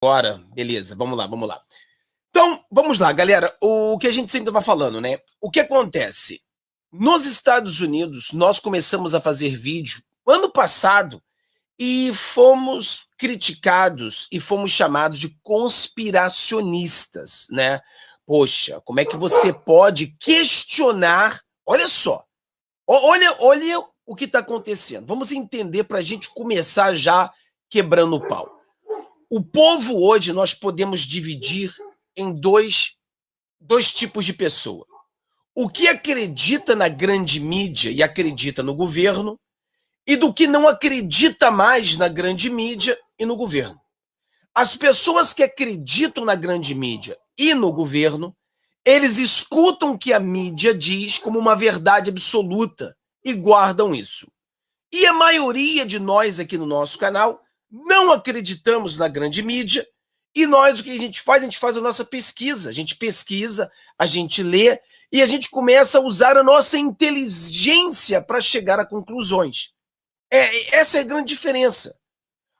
Bora, beleza, vamos lá, vamos lá. Então, vamos lá, galera. O que a gente sempre estava falando, né? O que acontece? Nos Estados Unidos, nós começamos a fazer vídeo ano passado e fomos criticados e fomos chamados de conspiracionistas, né? Poxa, como é que você pode questionar? Olha só, olha o que está acontecendo. Vamos entender para a gente começar já quebrando o pau. O povo hoje nós podemos dividir em dois tipos de pessoa. O que acredita na grande mídia e acredita no governo, e do que não acredita mais na grande mídia e no governo. As pessoas que acreditam na grande mídia e no governo, eles escutam o que a mídia diz como uma verdade absoluta e guardam isso. E a maioria de nós aqui no nosso canal não acreditamos na grande mídia, e nós, o que a gente faz? A gente faz a nossa pesquisa. A gente pesquisa, a gente lê, e a gente começa a usar a nossa inteligência para chegar a conclusões. Essa é a grande diferença.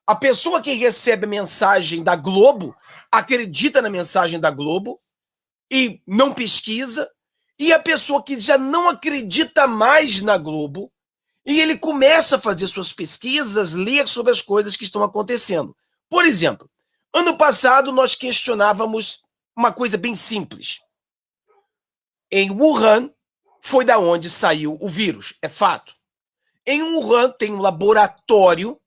A pessoa que recebe a mensagem da Globo acredita na mensagem da Globo e não pesquisa, e a pessoa que já não acredita mais na Globo, e ele começa a fazer suas pesquisas, ler sobre as coisas que estão acontecendo. Por exemplo, ano passado nós questionávamos uma coisa bem simples. Em Wuhan foi da onde saiu o vírus, é fato. Em Wuhan tem um laboratório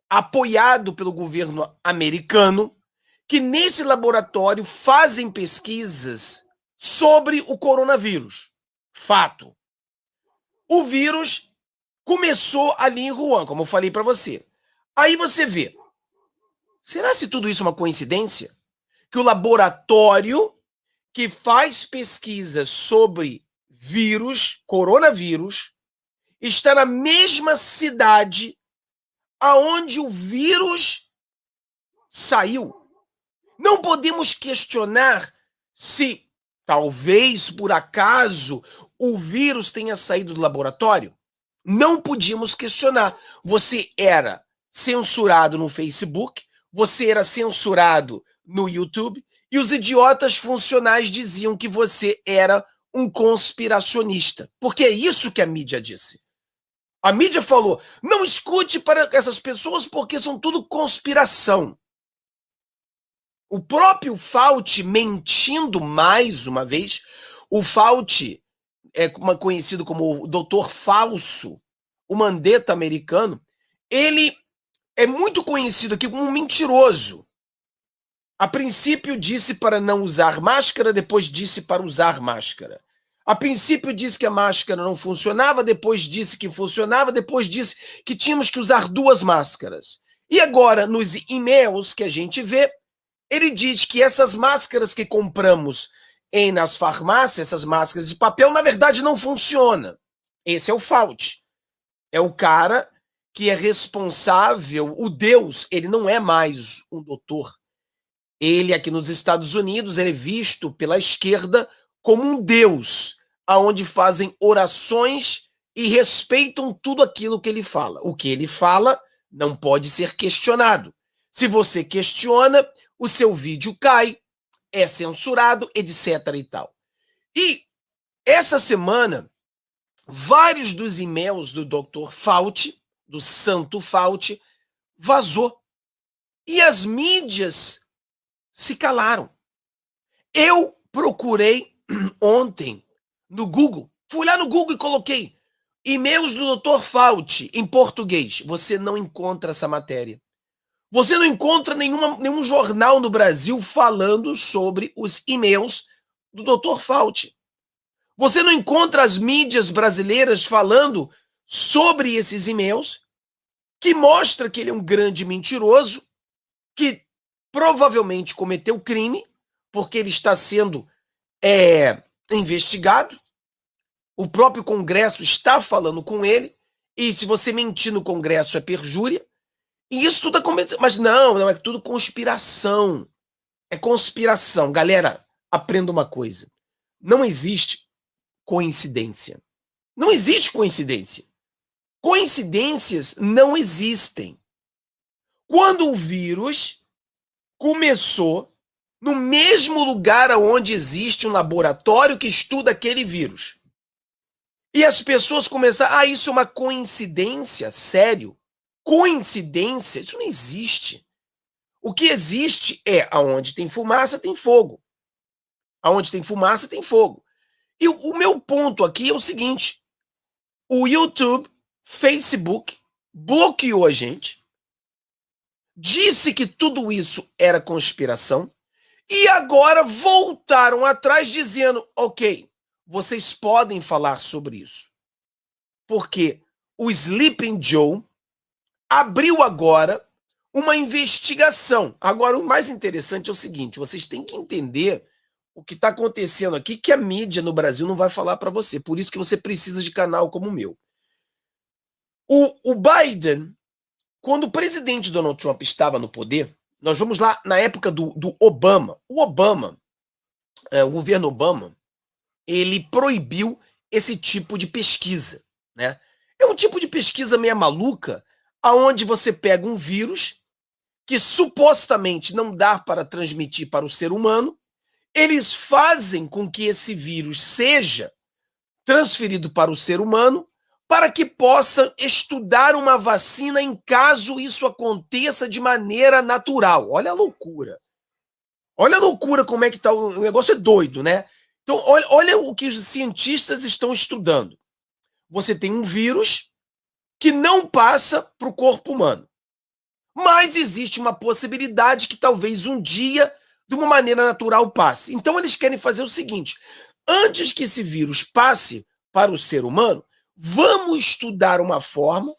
apoiado pelo governo americano, que nesse laboratório fazem pesquisas sobre o coronavírus. Fato. O vírus começou ali em Wuhan, como eu falei para você. Aí você vê, será se tudo isso é uma coincidência? Que o laboratório que faz pesquisas sobre vírus, coronavírus, está na mesma cidade aonde o vírus saiu. Não podemos questionar se, talvez, por acaso, o vírus tenha saído do laboratório. Não podíamos questionar. Você era censurado no Facebook, você era censurado no YouTube, e os idiotas funcionais diziam que você era um conspiracionista. Porque é isso que a mídia disse. A mídia falou, não escute para essas pessoas porque são tudo conspiração. O próprio Fauci mentindo mais uma vez, o Fauci é conhecido como o Doutor Falso, o Mandetta americano, ele é muito conhecido aqui como um mentiroso. A princípio disse para não usar máscara, depois disse para usar máscara. A princípio disse que a máscara não funcionava, depois disse que funcionava, depois disse que tínhamos que usar 2 máscaras. E agora, nos e-mails que a gente vê, ele diz que essas máscaras que compramos nas farmácias, essas máscaras de papel, na verdade não funcionam. Esse é o Fauci. É o cara que é responsável, o Deus, ele não é mais um doutor. Ele, aqui nos Estados Unidos, ele é visto pela esquerda como um Deus, aonde fazem orações e respeitam tudo aquilo que ele fala. O que ele fala não pode ser questionado. Se você questiona, o seu vídeo cai, é censurado, etc. e tal. E essa semana, vários dos e-mails do Dr. Fauci, do Santo Fauci, vazou. E as mídias se calaram. Eu procurei ontem no Google, fui lá no Google e coloquei e-mails do Dr. Fauci em português. Você não encontra essa matéria. Você não encontra nenhum jornal no Brasil falando sobre os e-mails do Dr. Fauci. Você não encontra as mídias brasileiras falando sobre esses e-mails, que mostra que ele é um grande mentiroso, que provavelmente cometeu crime, porque ele está sendo investigado. O próprio Congresso está falando com ele, e se você mentir no Congresso é perjúria. E isso tudo acontece. Mas não, é tudo conspiração. É conspiração. Galera, aprenda uma coisa. Não existe coincidência. Não existe coincidência. Coincidências não existem. Quando o vírus começou no mesmo lugar onde existe um laboratório que estuda aquele vírus. E as pessoas começaram, isso é uma coincidência? Sério? Coincidência? Isso não existe. O que existe é aonde tem fumaça, tem fogo. Aonde tem fumaça, tem fogo. E o meu ponto aqui é o seguinte: o YouTube, Facebook, bloqueou a gente, disse que tudo isso era conspiração, e agora voltaram atrás dizendo, ok, vocês podem falar sobre isso. Porque o Sleeping Joe abriu agora uma investigação. Agora, o mais interessante é o seguinte, vocês têm que entender o que está acontecendo aqui, que a mídia no Brasil não vai falar para você. Por isso que você precisa de canal como o meu. O Biden, quando o presidente Donald Trump estava no poder, nós vamos lá na época do Obama. O governo Obama, ele proibiu esse tipo de pesquisa, né? É um tipo de pesquisa meio maluca, aonde você pega um vírus que supostamente não dá para transmitir para o ser humano, eles fazem com que esse vírus seja transferido para o ser humano para que possa estudar uma vacina em caso isso aconteça de maneira natural. Olha a loucura. Olha a loucura como é que tá. O negócio é doido, né? Então, olha o que os cientistas estão estudando. Você tem um vírus que não passa para o corpo humano. Mas existe uma possibilidade que talvez um dia, de uma maneira natural, passe. Então eles querem fazer o seguinte: antes que esse vírus passe para o ser humano, vamos estudar uma forma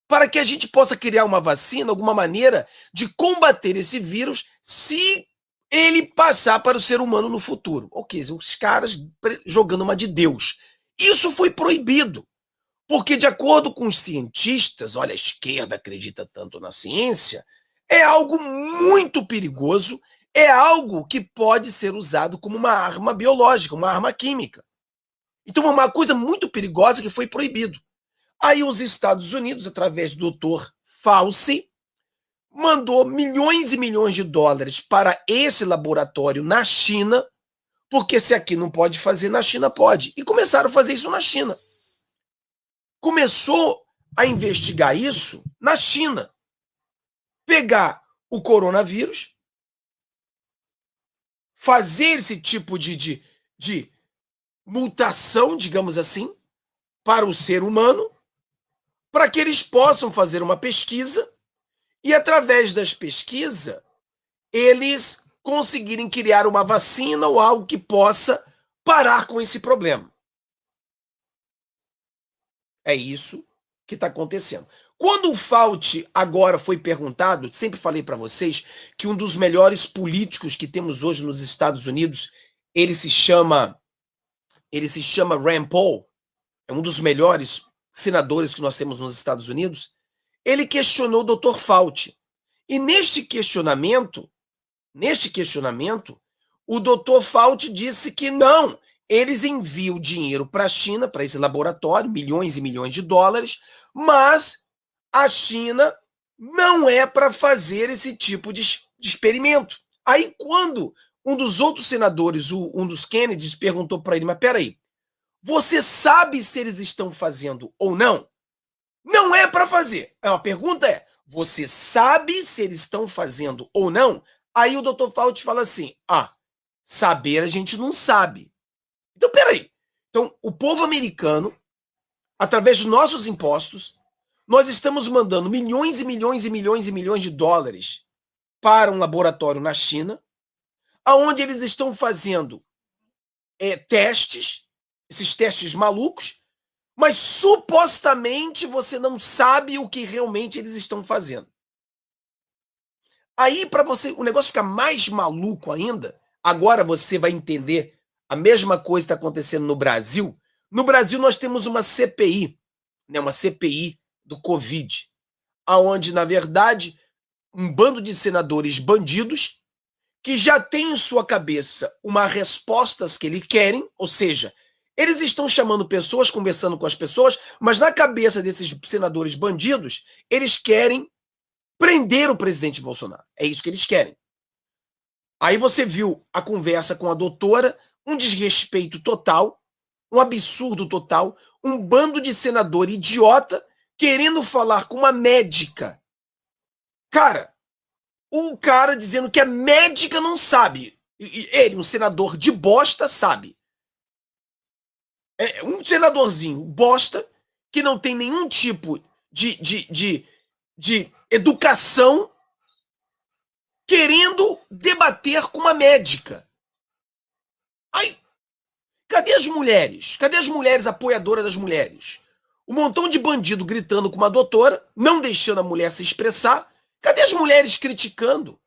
para que a gente possa criar uma vacina, alguma maneira de combater esse vírus se ele passar para o ser humano no futuro. Ok, os caras jogando uma de Deus. Isso foi proibido. Porque, de acordo com os cientistas, olha, a esquerda acredita tanto na ciência, é algo muito perigoso, é algo que pode ser usado como uma arma biológica, uma arma química. Então, é uma coisa muito perigosa que foi proibido. Aí os Estados Unidos, através do Dr. Fauci, mandou milhões e milhões de dólares para esse laboratório na China, porque se aqui não pode fazer, na China pode. E começaram a fazer isso na China. Começou a investigar isso na China. Pegar o coronavírus, fazer esse tipo de mutação, digamos assim, para o ser humano, para que eles possam fazer uma pesquisa e, através das pesquisas, eles conseguirem criar uma vacina ou algo que possa parar com esse problema. É isso que está acontecendo. Quando o Fauci agora foi perguntado, sempre falei para vocês que um dos melhores políticos que temos hoje nos Estados Unidos, ele se chama Rand Paul, é um dos melhores senadores que nós temos nos Estados Unidos. Ele questionou o Dr. Fauci. E neste questionamento, o Dr. Fauci disse que não, eles enviam dinheiro para a China, para esse laboratório, milhões e milhões de dólares, mas a China não é para fazer esse tipo de experimento. Aí, quando um dos outros senadores, um dos Kennedys, perguntou para ele, mas peraí, você sabe se eles estão fazendo ou não? Não é para fazer. A pergunta é, você sabe se eles estão fazendo ou não? Aí o Dr. Fauci fala assim, saber a gente não sabe. Então, peraí. Então, o povo americano, através dos nossos impostos, nós estamos mandando milhões e milhões e milhões e milhões de dólares para um laboratório na China, onde eles estão fazendo testes, esses testes malucos, mas supostamente você não sabe o que realmente eles estão fazendo. Aí, para você, o negócio ficar mais maluco ainda, agora você vai entender a mesma coisa que está acontecendo no Brasil. No Brasil, nós temos uma CPI, né, uma CPI do Covid, onde, na verdade, um bando de senadores bandidos que já têm em sua cabeça uma respostas que eles querem, ou seja, eles estão chamando pessoas, conversando com as pessoas, mas na cabeça desses senadores bandidos, eles querem prender o presidente Bolsonaro. É isso que eles querem. Aí você viu a conversa com a doutora, um desrespeito total, um absurdo total, um bando de senador idiota querendo falar com uma médica. Cara, o cara dizendo que a médica não sabe. Ele, um senador de bosta, sabe. É um senadorzinho bosta que não tem nenhum tipo de educação querendo debater com uma médica. Aí, cadê as mulheres? Cadê as mulheres apoiadoras das mulheres? Um montão de bandido gritando com uma doutora, não deixando a mulher se expressar. Cadê as mulheres criticando?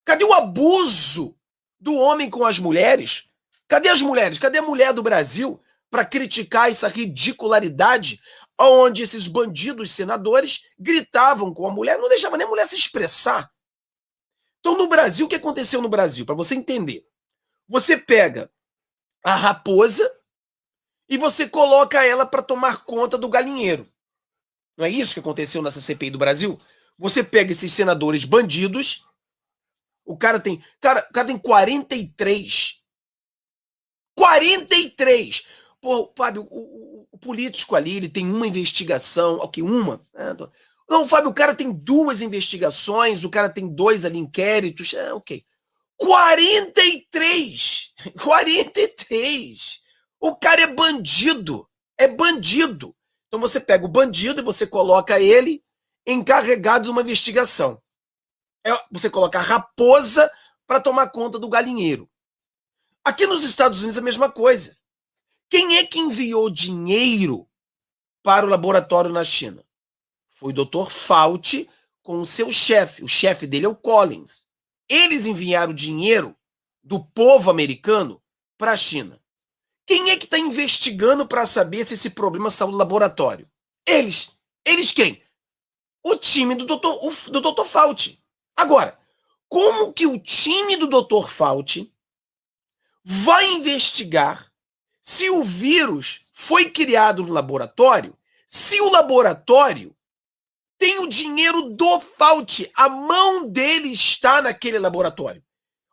Cadê o abuso do homem com as mulheres? Cadê as mulheres? Cadê a mulher do Brasil para criticar essa ridicularidade onde esses bandidos senadores gritavam com a mulher, não deixavam nem a mulher se expressar? Então, no Brasil, o que aconteceu no Brasil? Para você entender. Você pega a raposa e você coloca ela para tomar conta do galinheiro. Não é isso que aconteceu nessa CPI do Brasil? Você pega esses senadores bandidos, o cara tem 43. 43! Pô, Fábio, o político ali, ele tem uma investigação, ok, uma? Não, Fábio, o cara tem 2 investigações, o cara tem 2 ali inquéritos, ok. 43! 43! O cara é bandido, é bandido. Então você pega o bandido e você coloca ele encarregado de uma investigação. Você coloca a raposa para tomar conta do galinheiro. Aqui nos Estados Unidos é a mesma coisa. Quem é que enviou dinheiro para o laboratório na China? Foi o Dr. Fauci com o seu chefe. O chefe dele é o Collins. Eles enviaram dinheiro do povo americano para a China. Quem é que está investigando para saber se esse problema saiu do laboratório? Eles. Eles quem? O time do Dr. Fauci. Agora, como que o time do Dr. Fauci vai investigar se o vírus foi criado no laboratório, se o laboratório tem o dinheiro do Fauci, a mão dele está naquele laboratório?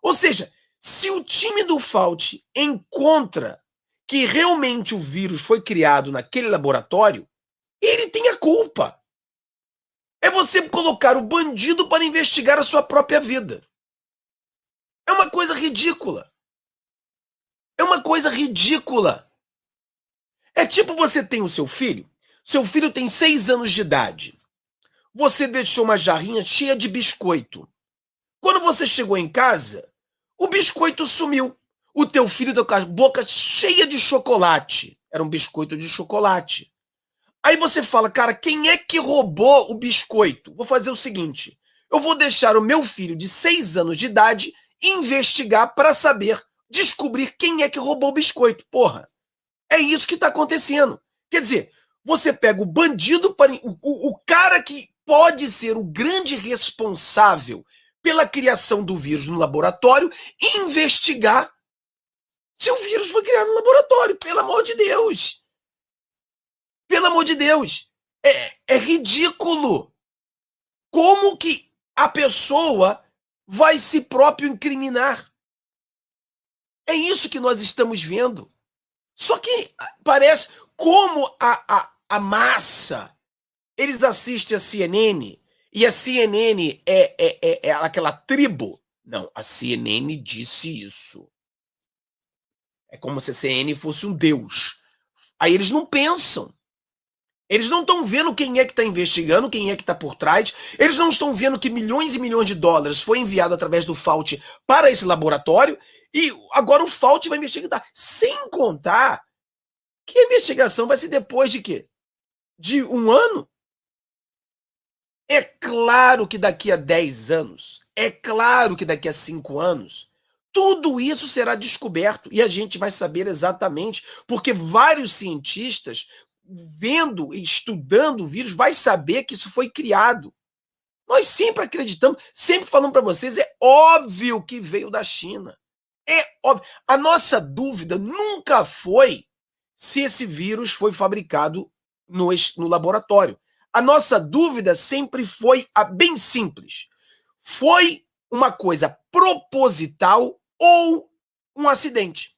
Ou seja, se o time do Fauci encontra que realmente o vírus foi criado naquele laboratório, ele tem a culpa. É você colocar o bandido para investigar a sua própria vida. É uma coisa ridícula. É uma coisa ridícula. É tipo você tem o seu filho tem 6 anos de idade. Você deixou uma jarrinha cheia de biscoito. Quando você chegou em casa, o biscoito sumiu. O teu filho tá com a boca cheia de chocolate. Era um biscoito de chocolate. Aí você fala, cara, quem é que roubou o biscoito? Vou fazer o seguinte, eu vou deixar o meu filho de 6 anos de idade investigar para descobrir quem é que roubou o biscoito. Porra, é isso que está acontecendo. Quer dizer, você pega o bandido, o cara que pode ser o grande responsável pela criação do vírus no laboratório e investigar se o vírus foi criado no laboratório. Pelo amor de Deus. Pelo amor de Deus. É ridículo. Como que a pessoa vai se próprio incriminar? É isso que nós estamos vendo. Só que parece como a massa, eles assistem a CNN e a CNN é aquela tribo. Não, a CNN disse isso. É como se a CNN fosse um deus. Aí eles não pensam. Eles não estão vendo quem é que está investigando, quem é que está por trás. Eles não estão vendo que milhões e milhões de dólares foi enviado através do Fauci para esse laboratório e agora o Fauci vai investigar. Sem contar que a investigação vai ser depois de quê? De 1 ano? É claro que daqui a 10 anos, é claro que daqui a 5 anos, tudo isso será descoberto e a gente vai saber exatamente, porque vários cientistas vendo e estudando o vírus, vai saber que isso foi criado. Nós sempre acreditamos, sempre falamos para vocês, é óbvio que veio da China. É óbvio. A nossa dúvida nunca foi se esse vírus foi fabricado no laboratório. A nossa dúvida sempre foi bem simples. Foi uma coisa proposital ou um acidente?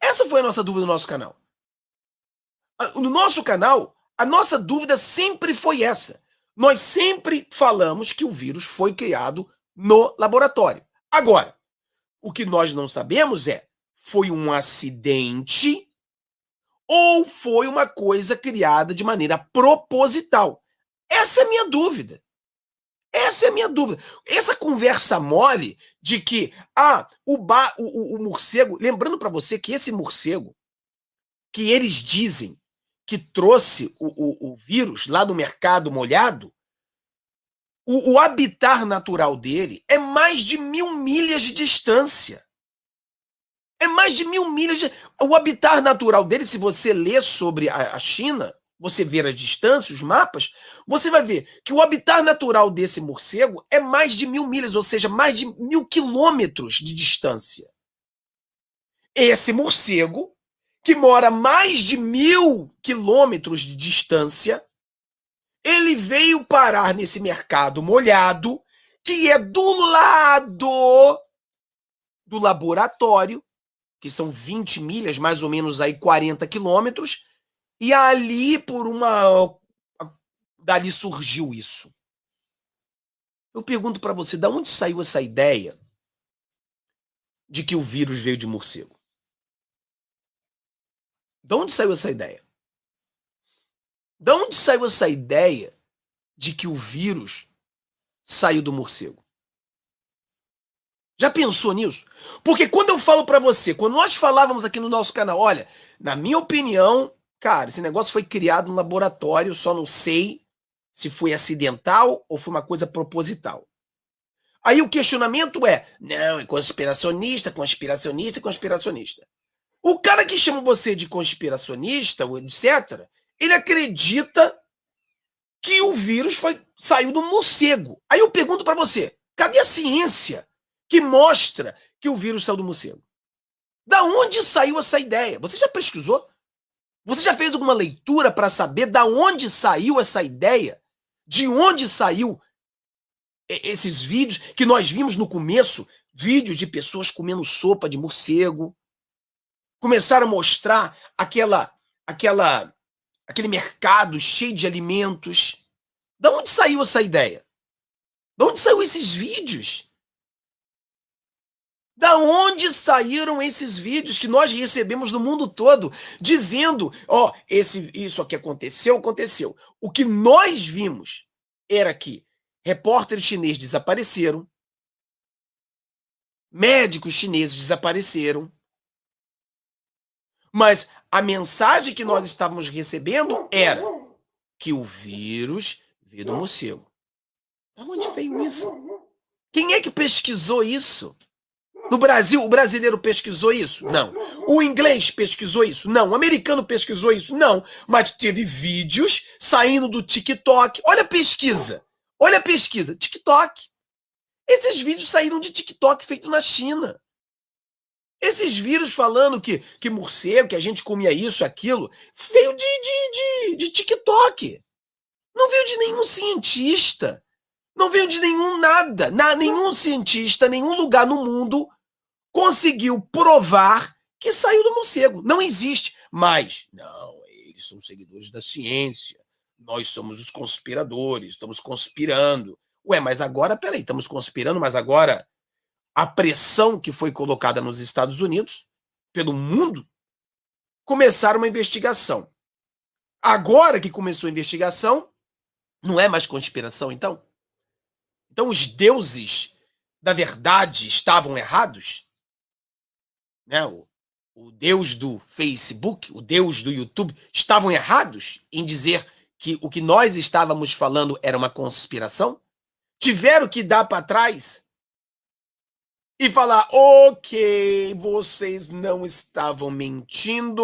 Essa foi a nossa dúvida no nosso canal. No nosso canal, a nossa dúvida sempre foi essa. Nós sempre falamos que o vírus foi criado no laboratório. Agora, o que nós não sabemos foi um acidente ou foi uma coisa criada de maneira proposital? Essa é a minha dúvida. Essa é a minha dúvida. Essa conversa mole de que o morcego... Lembrando para você que esse morcego, que eles dizem que trouxe o vírus lá do mercado molhado, o habitat natural dele é mais de 1000 milhas de distância. É mais de 1000 milhas de... O habitat natural dele, se você ler sobre a China, você ver a distância, os mapas, você vai ver que o habitat natural desse morcego é mais de 1000 milhas, ou seja, mais de 1000 quilômetros de distância. Esse morcego, que mora mais de 1000 quilômetros de distância, ele veio parar nesse mercado molhado, que é do lado do laboratório, que são 20 milhas, mais ou menos aí 40 quilômetros, e ali dali surgiu isso. Eu pergunto para você, de onde saiu essa ideia de que o vírus veio de morcego? De onde saiu essa ideia? De onde saiu essa ideia de que o vírus saiu do morcego? Já pensou nisso? Porque quando eu falo para você, quando nós falávamos aqui no nosso canal, olha, na minha opinião, cara, esse negócio foi criado no laboratório, só não sei se foi acidental ou foi uma coisa proposital. Aí o questionamento não, é conspiracionista, conspiracionista, conspiracionista. O cara que chama você de conspiracionista, ou etc., ele acredita que o vírus saiu do morcego. Aí eu pergunto para você, cadê a ciência que mostra que o vírus saiu do morcego? Da onde saiu essa ideia? Você já pesquisou? Você já fez alguma leitura para saber da onde saiu essa ideia? De onde saiu esses vídeos que nós vimos no começo? Vídeos de pessoas comendo sopa de morcego. Começaram a mostrar aquele mercado cheio de alimentos. Da onde saiu essa ideia? Da onde saíram esses vídeos? Da onde saíram esses vídeos que nós recebemos no mundo todo, dizendo, isso aqui aconteceu? O que nós vimos era que repórteres chineses desapareceram, médicos chineses desapareceram, mas a mensagem que nós estávamos recebendo era que o vírus veio do morcego. Da onde veio isso? Quem é que pesquisou isso? No Brasil, o brasileiro pesquisou isso? Não. O inglês pesquisou isso? Não. O americano pesquisou isso? Não. Mas teve vídeos saindo do TikTok. Olha a pesquisa. Olha a pesquisa. TikTok. Esses vídeos saíram de TikTok feito na China. Esses vídeos falando que morcego, que a gente comia isso, aquilo, veio de TikTok. Não veio de nenhum cientista. Não veio de nenhum nada. Nenhum cientista, nenhum lugar no mundo conseguiu provar que saiu do morcego. Não existe. Mas, não, eles são seguidores da ciência. Nós somos os conspiradores, estamos conspirando. Mas agora, peraí, estamos conspirando, mas agora a pressão que foi colocada nos Estados Unidos, pelo mundo, começaram uma investigação. Agora que começou a investigação, não é mais conspiração, então? Então os deuses da verdade estavam errados? Né? O Deus do Facebook, o Deus do YouTube, estavam errados em dizer que o que nós estávamos falando era uma conspiração? Tiveram que dar para trás e falar, ok, vocês não estavam mentindo,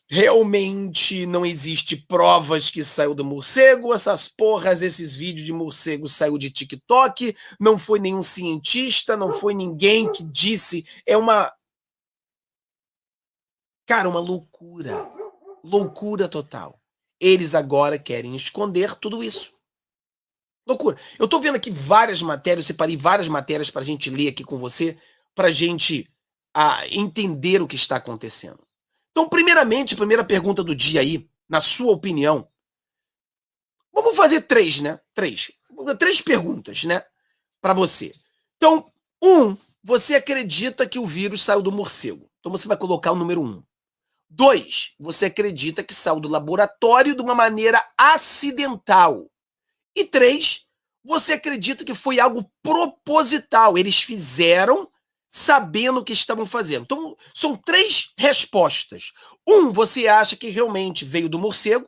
realmente não existe provas que saiu do morcego, essas porras, esses vídeos de morcego saiu de TikTok, não foi nenhum cientista, não foi ninguém que disse, cara, uma loucura total. Eles agora querem esconder tudo isso. Loucura. Eu tô vendo aqui várias matérias, eu separei várias matérias pra gente ler aqui com você, pra gente entender o que está acontecendo. Então, primeiramente, primeira pergunta do dia aí, na sua opinião, vamos fazer três, né? Três perguntas, né? Pra você. Então, você acredita que o vírus saiu do morcego? Então você vai colocar o número 1. 2, você acredita que saiu do laboratório de uma maneira acidental. E 3, você acredita que foi algo proposital. Eles fizeram sabendo o que estavam fazendo. Então, são 3 respostas. 1, você acha que realmente veio do morcego.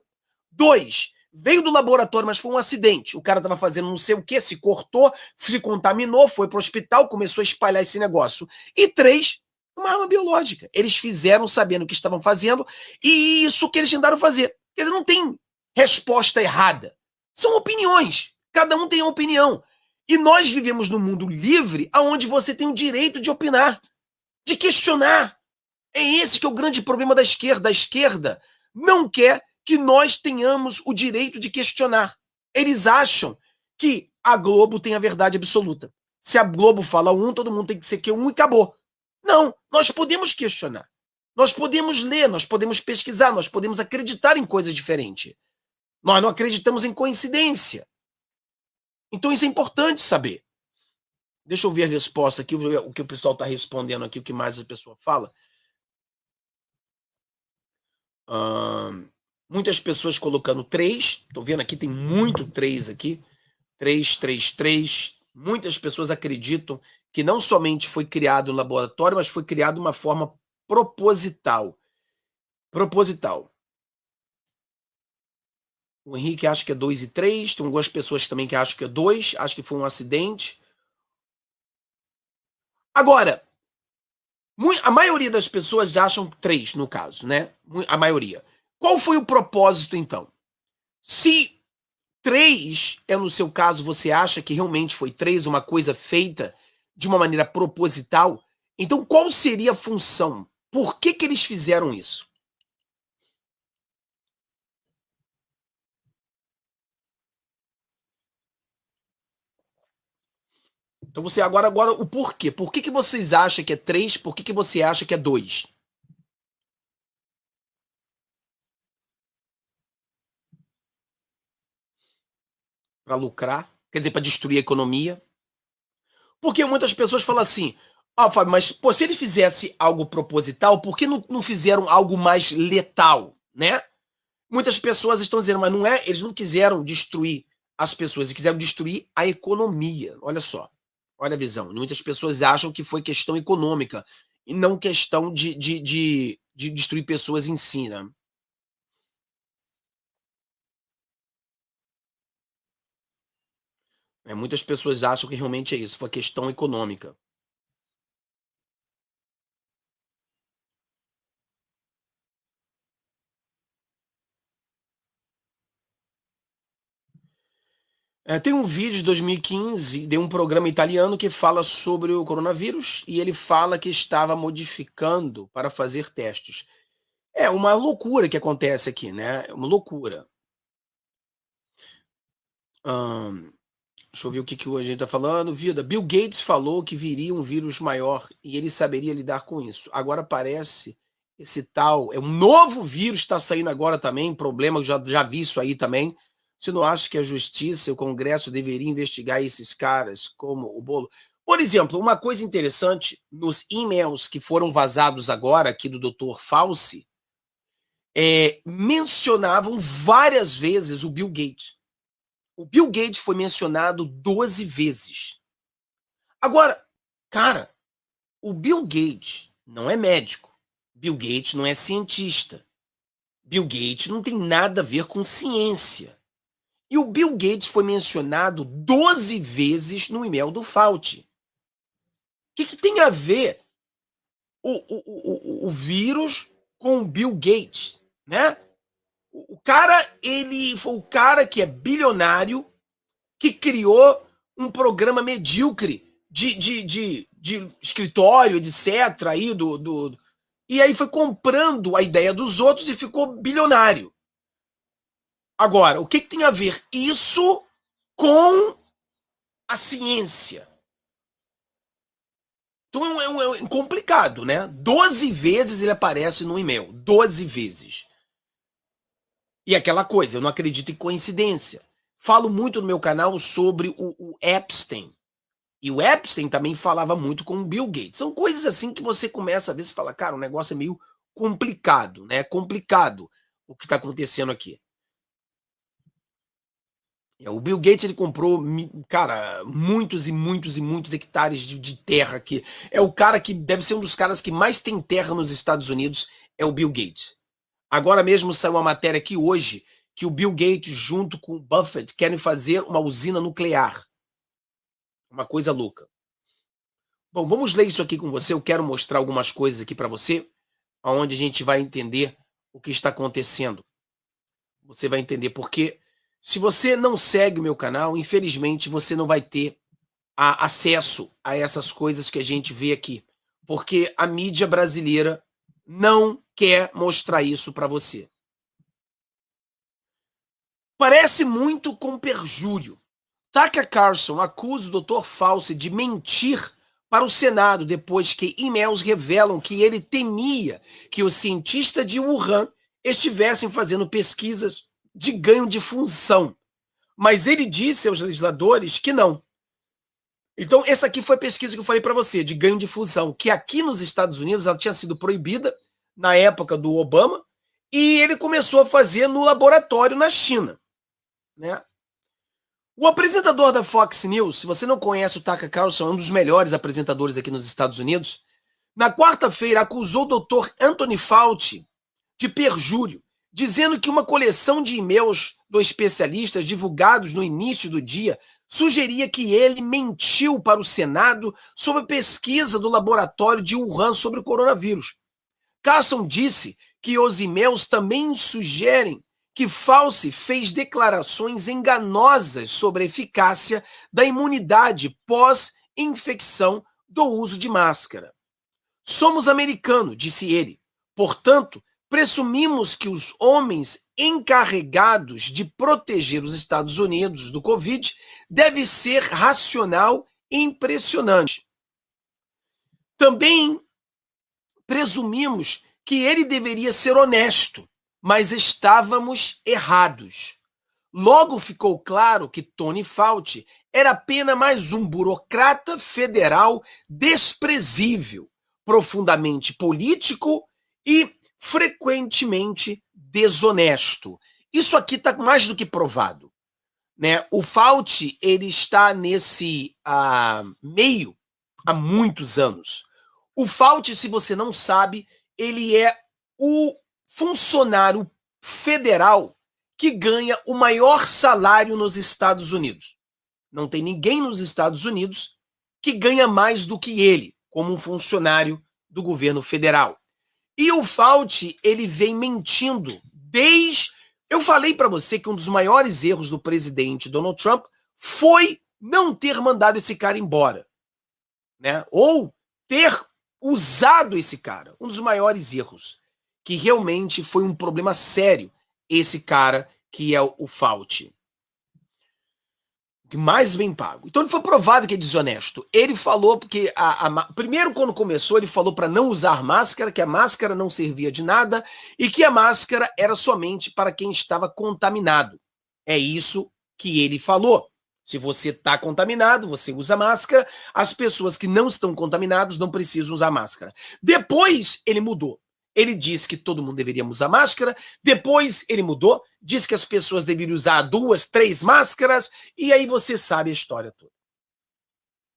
2, veio do laboratório, mas foi um acidente. O cara estava fazendo não sei o que, se cortou, se contaminou, foi para o hospital, começou a espalhar esse negócio. E 3, uma arma biológica. Eles fizeram sabendo o que estavam fazendo e isso que eles tentaram fazer. Quer dizer, não tem resposta errada. São opiniões. Cada um tem uma opinião. E nós vivemos num mundo livre onde você tem o direito de opinar, de questionar. É esse que é o grande problema da esquerda. A esquerda não quer que nós tenhamos o direito de questionar. Eles acham que a Globo tem a verdade absoluta. Se a Globo fala todo mundo tem que ser que e acabou. Não, nós podemos questionar. Nós podemos ler, nós podemos pesquisar, nós podemos acreditar em coisas diferentes. Nós não acreditamos em coincidência. Então isso é importante saber. Deixa eu ver a resposta aqui, o que o pessoal está respondendo aqui, o que mais a pessoa fala. Muitas pessoas colocando 3. Estou vendo aqui, tem muito 3 aqui. 3, 3, 3. Muitas pessoas acreditam que não somente foi criado no laboratório, mas foi criado de uma forma proposital. O Henrique acha que é 2 e 3. Tem algumas pessoas também que acham que é 2. Acho que foi um acidente. Agora, a maioria das pessoas acham 3, no caso, né? A maioria. Qual foi o propósito, então? Se 3 é, no seu caso, você acha que realmente foi 3, uma coisa feita de uma maneira proposital, então qual seria a função? Por que eles fizeram isso? Então você agora o porquê? Por que vocês acham que é 3? Por que você acha que é 2? Para lucrar? Quer dizer, para destruir a economia? Porque muitas pessoas falam assim, Fábio, mas pô, se ele fizesse algo proposital, por que não fizeram algo mais letal, né? Muitas pessoas estão dizendo, mas não é, eles não quiseram destruir as pessoas, eles quiseram destruir a economia. Olha só, olha a visão. Muitas pessoas acham que foi questão econômica e não questão de destruir pessoas em si, né? Muitas pessoas acham que realmente é isso, foi questão econômica. Tem um vídeo de 2015 de um programa italiano que fala sobre o coronavírus e ele fala que estava modificando para fazer testes. É uma loucura que acontece aqui, né? É uma loucura. Deixa eu ver o que a gente está falando. Vida, Bill Gates falou que viria um vírus maior e ele saberia lidar com isso. Agora parece esse tal, é um novo vírus que está saindo agora também, problema, eu já vi isso aí também. Você não acha que a justiça e o Congresso deveriam investigar esses caras como o Bolo? Por exemplo, uma coisa interessante, nos e-mails que foram vazados agora aqui do Dr. Fauci, mencionavam várias vezes o Bill Gates. O Bill Gates foi mencionado 12 vezes. Agora, cara, o Bill Gates não é médico. Bill Gates não é cientista. Bill Gates não tem nada a ver com ciência. E o Bill Gates foi mencionado 12 vezes no e-mail do Fauci. O que tem a ver o vírus com o Bill Gates, né? O cara, ele foi o cara que é bilionário, que criou um programa medíocre de escritório, etc. Aí e aí foi comprando a ideia dos outros e ficou bilionário. Agora, o que tem a ver isso com a ciência? Então é complicado, né? 12 vezes ele aparece no e-mail. 12 vezes. E aquela coisa, eu não acredito em coincidência. Falo muito no meu canal sobre o Epstein. E o Epstein também falava muito com o Bill Gates. São coisas assim que você começa a ver e fala, cara, o negócio é meio complicado, né? É complicado o que está acontecendo aqui. O Bill Gates ele comprou, cara, muitos e muitos e muitos hectares de terra aqui. É o cara que deve ser um dos caras que mais tem terra nos Estados Unidos, é o Bill Gates. Agora mesmo saiu uma matéria aqui hoje que o Bill Gates junto com o Buffett querem fazer uma usina nuclear. Uma coisa louca. Bom, vamos ler isso aqui com você. Eu quero mostrar algumas coisas aqui para você, onde a gente vai entender o que está acontecendo. Você vai entender porque se você não segue o meu canal, infelizmente você não vai ter acesso a essas coisas que a gente vê aqui, porque a mídia brasileira não quer mostrar isso para você. Parece muito com perjúrio. Tucker Carlson acusa o Dr. Fauci de mentir para o Senado depois que e-mails revelam que ele temia que os cientistas de Wuhan estivessem fazendo pesquisas de ganho de função. Mas ele disse aos legisladores que não. Então, essa aqui foi a pesquisa que eu falei para você, de ganho de função, que aqui nos Estados Unidos ela tinha sido proibida na época do Obama, e ele começou a fazer no laboratório na China, né? O apresentador da Fox News, se você não conhece o Tucker Carlson, é um dos melhores apresentadores aqui nos Estados Unidos, na quarta-feira acusou o Dr. Anthony Fauci de perjúrio, dizendo que uma coleção de e-mails do especialista divulgados no início do dia sugeria que ele mentiu para o Senado sobre a pesquisa do laboratório de Wuhan sobre o coronavírus. Carlson disse que os e-mails também sugerem que Fauci fez declarações enganosas sobre a eficácia da imunidade pós-infecção do uso de máscara. Somos americanos, disse ele. Portanto, presumimos que os homens encarregados de proteger os Estados Unidos do Covid devem ser racional e impressionante. Também presumimos que ele deveria ser honesto, mas estávamos errados. Logo ficou claro que Tony Fauci era apenas mais um burocrata federal desprezível, profundamente político e frequentemente desonesto. Isso aqui está mais do que provado, né? O Fauci ele está nesse meio há muitos anos. O Fauci, se você não sabe, ele é o funcionário federal que ganha o maior salário nos Estados Unidos. Não tem ninguém nos Estados Unidos que ganha mais do que ele, como um funcionário do governo federal. E o Fauci, ele vem mentindo desde... Eu falei para você que um dos maiores erros do presidente Donald Trump foi não ter mandado esse cara embora, né? Ou ter usado esse cara. Um dos maiores erros, que realmente foi um problema sério, esse cara que é o Fauci. O que mais bem pago. Então ele foi provado que é desonesto. Ele falou porque primeiro quando começou ele falou para não usar máscara, que a máscara não servia de nada e que a máscara era somente para quem estava contaminado. É isso que ele falou. Se você está contaminado, você usa máscara. As pessoas que não estão contaminadas não precisam usar máscara. Depois ele mudou. Ele disse que todo mundo deveria usar máscara. Depois ele mudou. Disse que as pessoas deveriam usar 2, 3 máscaras. E aí você sabe a história toda,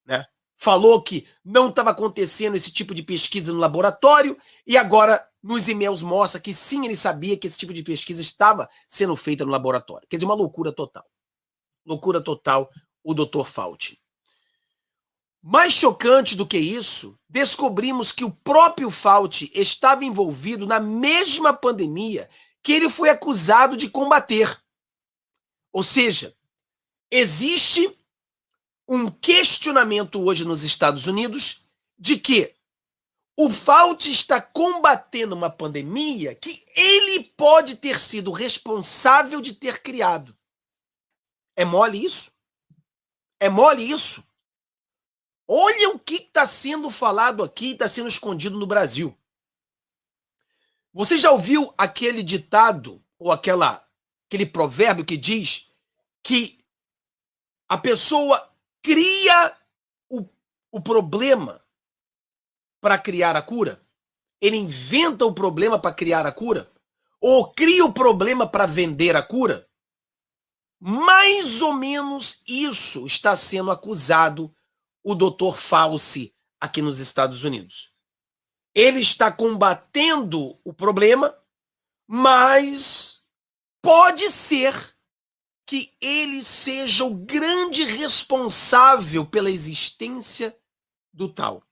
né? Falou que não estava acontecendo esse tipo de pesquisa no laboratório. E agora nos e-mails mostra que sim, ele sabia que esse tipo de pesquisa estava sendo feita no laboratório. Quer dizer, uma loucura total. Loucura total, o Dr. Fauci. Mais chocante do que isso, descobrimos que o próprio Fauci estava envolvido na mesma pandemia que ele foi acusado de combater. Ou seja, existe um questionamento hoje nos Estados Unidos de que O Fauci está combatendo uma pandemia que ele pode ter sido responsável de ter criado. É mole isso? É mole isso? Olha o que está sendo falado aqui, está sendo escondido no Brasil. Você já ouviu aquele ditado, ou aquele provérbio que diz que a pessoa cria o problema para criar a cura? Ele inventa o problema para criar a cura? Ou cria o problema para vender a cura? Mais ou menos isso está sendo acusado o Dr. Fauci aqui nos Estados Unidos. Ele está combatendo o problema, mas pode ser que ele seja o grande responsável pela existência do tal.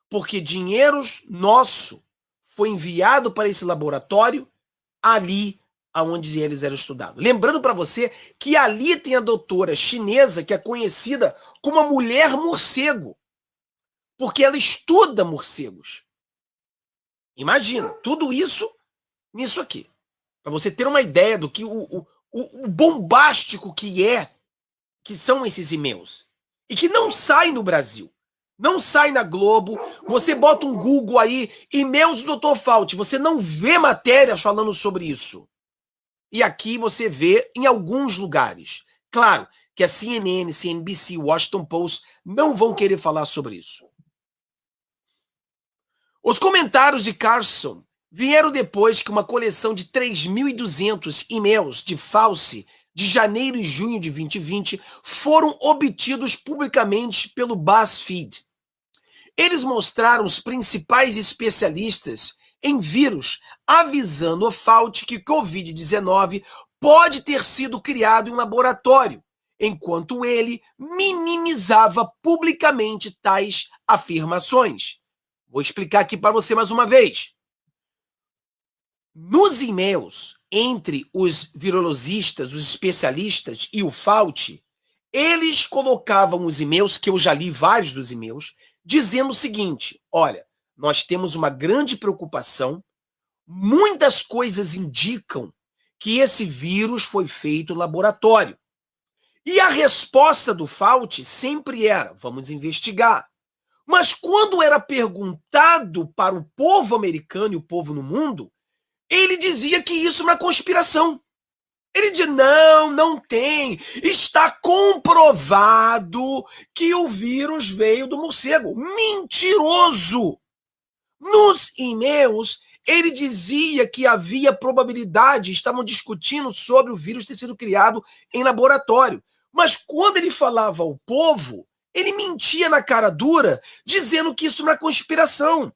Porque dinheiro nosso foi enviado para esse laboratório ali aonde eles eram estudados. Lembrando para você que ali tem a doutora chinesa que é conhecida como a mulher morcego, porque ela estuda morcegos. Imagina, tudo isso nisso aqui. Para você ter uma ideia do que o bombástico que são esses e-mails. E que não sai no Brasil. Não sai na Globo. Você bota um Google aí, e-mails do Dr. Fauci. Você não vê matérias falando sobre isso. E aqui você vê em alguns lugares. Claro que a CNN, CNBC, Washington Post não vão querer falar sobre isso. Os comentários de Carson vieram depois que uma coleção de 3.200 e-mails de Fauci de janeiro e junho de 2020 foram obtidos publicamente pelo BuzzFeed. Eles mostraram os principais especialistas em vírus avisando a Fauci que Covid-19 pode ter sido criado em laboratório, enquanto ele minimizava publicamente tais afirmações. Vou explicar aqui para você mais uma vez. Nos e-mails entre os virologistas, os especialistas e o Fauci, eles colocavam os e-mails, que eu já li vários dos e-mails, dizendo o seguinte: olha, nós temos uma grande preocupação, muitas coisas indicam que esse vírus foi feito em laboratório. E a resposta do Fauci sempre era: vamos investigar. Mas quando era perguntado para o povo americano e o povo no mundo, ele dizia que isso é uma conspiração. Ele dizia: não tem. Está comprovado que o vírus veio do morcego. Mentiroso! Nos e-mails, ele dizia que havia probabilidade, estavam discutindo sobre o vírus ter sido criado em laboratório. Mas quando ele falava ao povo, ele mentia na cara dura, dizendo que isso é uma conspiração.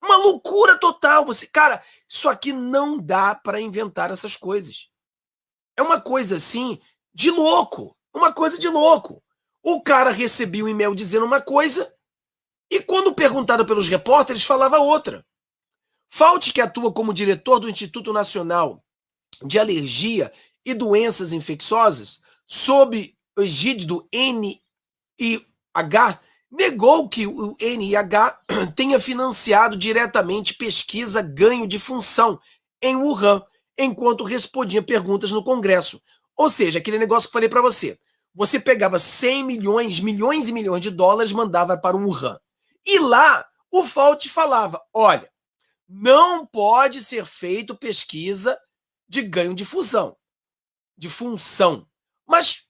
Uma loucura total. Cara, isso aqui não dá para inventar essas coisas. É uma coisa assim de louco. Uma coisa de louco. O cara recebia um e-mail dizendo uma coisa e quando perguntado pelos repórteres falava outra. Fauci, que atua como diretor do Instituto Nacional de Alergia e Doenças Infecciosas, sob o egídio do NIH, negou que o NIH tenha financiado diretamente pesquisa ganho de função em Wuhan, enquanto respondia perguntas no Congresso. Ou seja, aquele negócio que eu falei para você. Você pegava 100 milhões, milhões e milhões de dólares, mandava para o Wuhan. E lá, o Fauci falava: olha, não pode ser feito pesquisa de ganho de função. Mas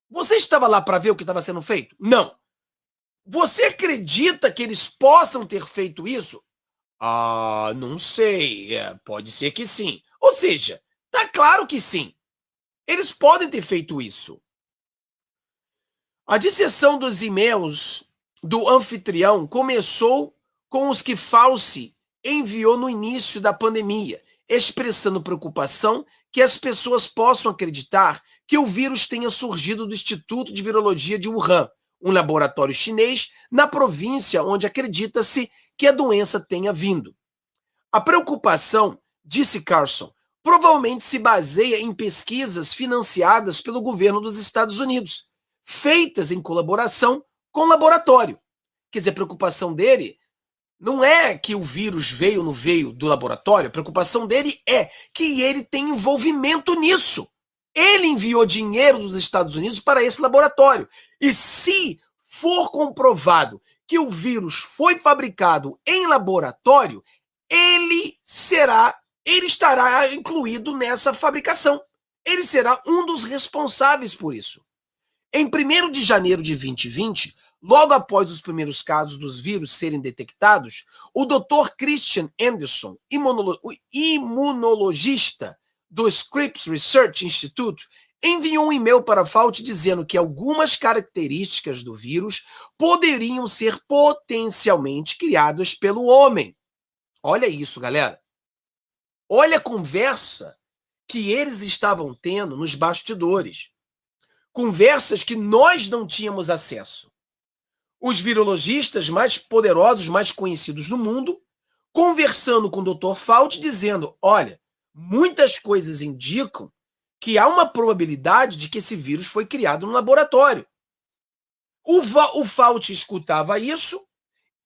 você estava lá para ver o que estava sendo feito? Não. Você acredita que eles possam ter feito isso? Ah, não sei. Pode ser que sim. Ou seja, tá claro que sim. Eles podem ter feito isso. A disseção dos e-mails do anfitrião começou com os que Fauci enviou no início da pandemia, expressando preocupação que as pessoas possam acreditar que o vírus tenha surgido do Instituto de Virologia de Wuhan, um laboratório chinês na província onde acredita-se que a doença tenha vindo. A preocupação, disse Carson, provavelmente se baseia em pesquisas financiadas pelo governo dos Estados Unidos, feitas em colaboração com o laboratório. Quer dizer, a preocupação dele não é que o vírus não veio do laboratório, a preocupação dele é que ele tem envolvimento nisso. Ele enviou dinheiro dos Estados Unidos para esse laboratório. E se for comprovado que o vírus foi fabricado em laboratório, ele estará incluído nessa fabricação. Ele será um dos responsáveis por isso. Em 1º de janeiro de 2020, logo após os primeiros casos dos vírus serem detectados, o Dr. Christian Anderson, imunologista do Scripps Research Institute, enviou um e-mail para Fauci dizendo que algumas características do vírus poderiam ser potencialmente criadas pelo homem. Olha isso, galera. Olha a conversa que eles estavam tendo nos bastidores. Conversas que nós não tínhamos acesso. Os virologistas mais poderosos, mais conhecidos do mundo, conversando com o Dr. Fauci, dizendo, olha, muitas coisas indicam que há uma probabilidade de que esse vírus foi criado no laboratório. O Fauci escutava isso,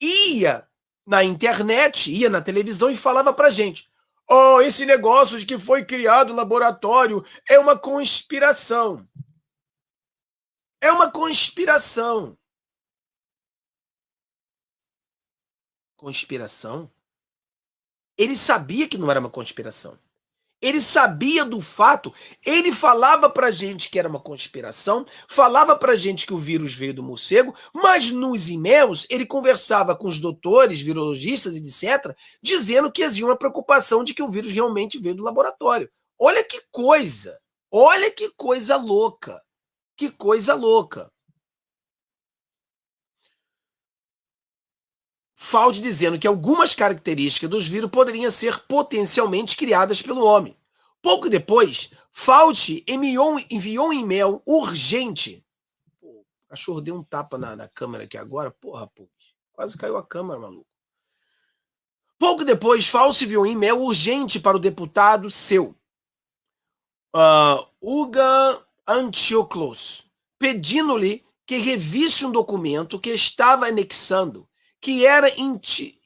ia na internet, ia na televisão e falava pra gente, esse negócio de que foi criado no laboratório é uma conspiração. É uma conspiração. Conspiração? Ele sabia que não era uma conspiração. Ele sabia do fato, ele falava pra gente que era uma conspiração, falava pra gente que o vírus veio do morcego, mas nos e-mails ele conversava com os doutores, virologistas e etc., dizendo que havia uma preocupação de que o vírus realmente veio do laboratório. Olha que coisa louca. Que coisa louca. Fauci dizendo que algumas características dos vírus poderiam ser potencialmente criadas pelo homem. Pouco depois, Fauci enviou um e-mail urgente. O cachorro deu um tapa na câmera aqui agora. Porra, quase caiu a câmera, maluco. Pouco depois, Fauci enviou um e-mail urgente para o deputado seu, Uga Antiochlos, pedindo-lhe que revisse um documento que estava anexando, que era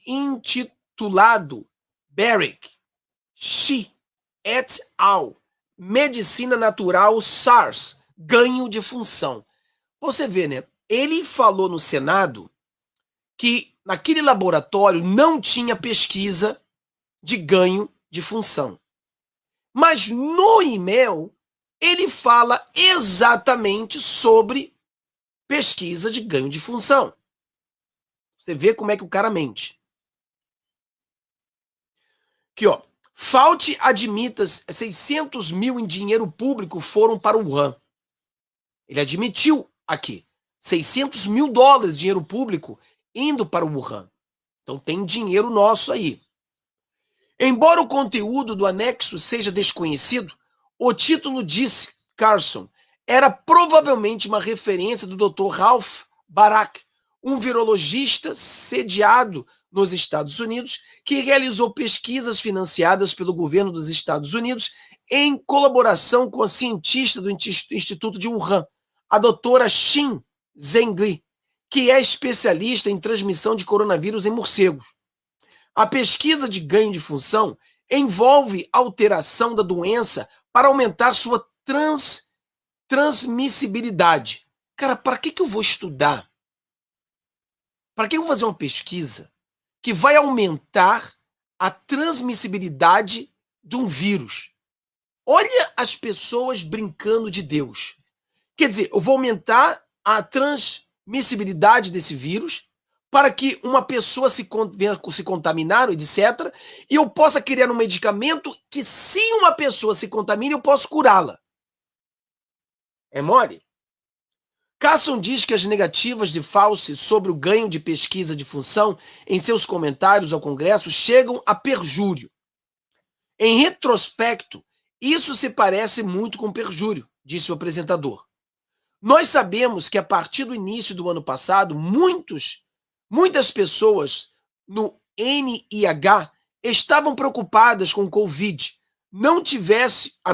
intitulado Beric, Xi et al. Medicina Natural SARS, ganho de função. Você vê, né? Ele falou no Senado que naquele laboratório não tinha pesquisa de ganho de função. Mas no e-mail, ele fala exatamente sobre pesquisa de ganho de função. Você vê como é que o cara mente. Aqui, ó. Fauci admite 600 mil em dinheiro público foram para o Wuhan. Ele admitiu aqui. 600 mil dólares de dinheiro público indo para o Wuhan. Então tem dinheiro nosso aí. Embora o conteúdo do anexo seja desconhecido, o título disse, Carson, era provavelmente uma referência do Dr. Ralph Barack, um virologista sediado nos Estados Unidos que realizou pesquisas financiadas pelo governo dos Estados Unidos em colaboração com a cientista do Instituto de Wuhan, a doutora Xin Zhengli, que é especialista em transmissão de coronavírus em morcegos. A pesquisa de ganho de função envolve alteração da doença para aumentar sua transmissibilidade. Cara, para que eu vou estudar? Para que eu vou fazer uma pesquisa que vai aumentar a transmissibilidade de um vírus? Olha as pessoas brincando de Deus. Quer dizer, eu vou aumentar a transmissibilidade desse vírus para que uma pessoa se contaminar, etc., e eu possa criar um medicamento que, se uma pessoa se contamine, eu posso curá-la. É mole? Carson diz que as negativas de Fauci sobre o ganho de pesquisa de função em seus comentários ao Congresso chegam a perjúrio. Em retrospecto, isso se parece muito com perjúrio, disse o apresentador. Nós sabemos que a partir do início do ano passado, muitas pessoas no NIH estavam preocupadas com o Covid.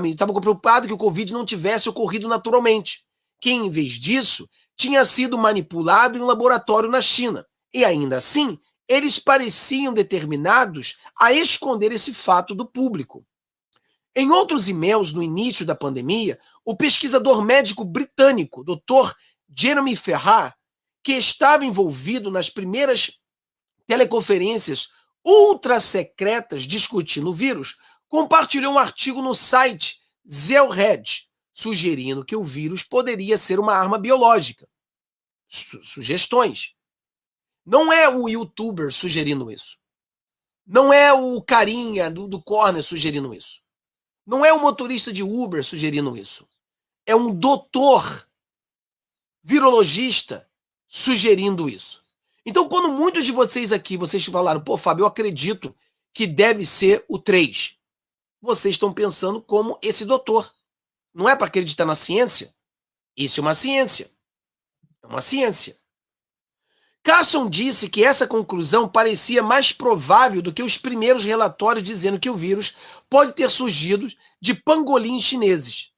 Estavam preocupadas que o Covid não tivesse ocorrido naturalmente, que em vez disso tinha sido manipulado em um laboratório na China. E ainda assim, eles pareciam determinados a esconder esse fato do público. Em outros e-mails no início da pandemia, o pesquisador médico britânico, Dr. Jeremy Ferrar, que estava envolvido nas primeiras teleconferências ultra secretas discutindo o vírus, compartilhou um artigo no site Zealred, sugerindo que o vírus poderia ser uma arma biológica. Sugestões. Não é o youtuber sugerindo isso. Não é o carinha do corner sugerindo isso. Não é o motorista de Uber sugerindo isso. É um doutor virologista sugerindo isso. Então, quando muitos de vocês aqui, vocês falaram, pô, Fábio, eu acredito que deve ser o 3. Vocês estão pensando como esse doutor. Não é para acreditar na ciência? Isso é uma ciência. É uma ciência. Carson disse que essa conclusão parecia mais provável do que os primeiros relatórios dizendo que o vírus pode ter surgido de pangolins chineses.